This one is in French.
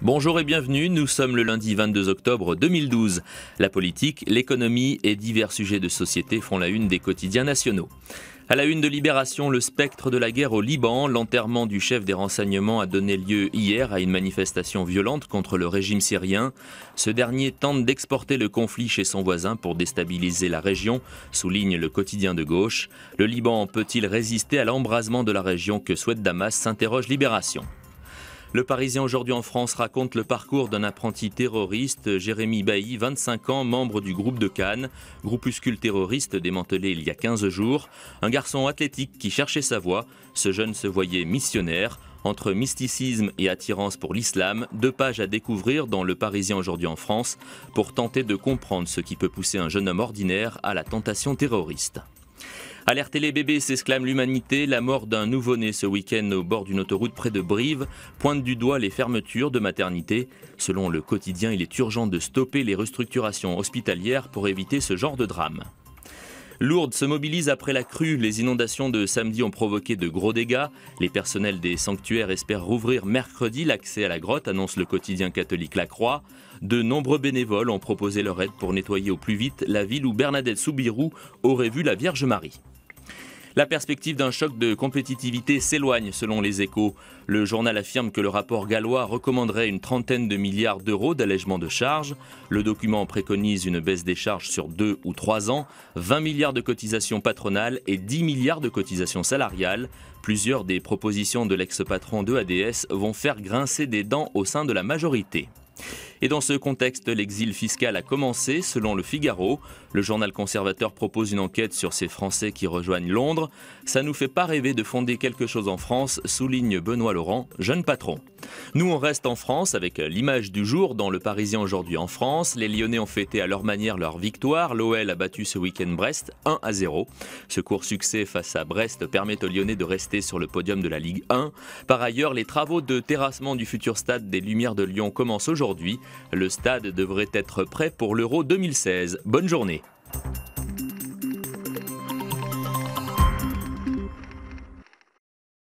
Bonjour et bienvenue, nous sommes le lundi 22 octobre 2012. La politique, l'économie et divers sujets de société font la une des quotidiens nationaux. À la une de Libération, le spectre de la guerre au Liban, l'enterrement du chef des renseignements a donné lieu hier à une manifestation violente contre le régime syrien. Ce dernier tente d'exporter le conflit chez son voisin pour déstabiliser la région, souligne le quotidien de gauche. Le Liban peut-il résister à l'embrasement de la région que souhaite Damas, s'interroge Libération. Le Parisien aujourd'hui en France raconte le parcours d'un apprenti terroriste, Jérémy Bailly, 25 ans, membre du groupe de Cannes, groupuscule terroriste démantelé il y a 15 jours. Un garçon athlétique qui cherchait sa voie, ce jeune se voyait missionnaire. Entre mysticisme et attirance pour l'islam, 2 pages à découvrir dans Le Parisien aujourd'hui en France pour tenter de comprendre ce qui peut pousser un jeune homme ordinaire à la tentation terroriste. Alertez les bébés, s'exclame l'humanité. La mort d'un nouveau-né ce week-end au bord d'une autoroute près de Brive pointe du doigt les fermetures de maternités. Selon le quotidien, il est urgent de stopper les restructurations hospitalières pour éviter ce genre de drame. Lourdes se mobilise après la crue. Les inondations de samedi ont provoqué de gros dégâts. Les personnels des sanctuaires espèrent rouvrir mercredi l'accès à la grotte, annonce le quotidien catholique La Croix. De nombreux bénévoles ont proposé leur aide pour nettoyer au plus vite la ville où Bernadette Soubirous aurait vu la Vierge Marie. La perspective d'un choc de compétitivité s'éloigne selon les Échos. Le journal affirme que le rapport gallois recommanderait une trentaine de milliards d'euros d'allègement de charges. Le document préconise une baisse des charges sur 2 ou 3 ans, 20 milliards de cotisations patronales et 10 milliards de cotisations salariales. Plusieurs des propositions de l'ex-patron de ADS vont faire grincer des dents au sein de la majorité. Et dans ce contexte, l'exil fiscal a commencé, selon le Figaro. Le journal conservateur propose une enquête sur ces Français qui rejoignent Londres. Ça nous fait pas rêver de fonder quelque chose en France, souligne Benoît Laurent, jeune patron. Nous, on reste en France avec l'image du jour dans Le Parisien aujourd'hui en France. Les Lyonnais ont fêté à leur manière leur victoire. L'OL a battu ce week-end Brest 1-0. Ce court succès face à Brest permet aux Lyonnais de rester sur le podium de la Ligue 1. Par ailleurs, les travaux de terrassement du futur stade des Lumières de Lyon commencent aujourd'hui. Le stade devrait être prêt pour l'Euro 2016. Bonne journée.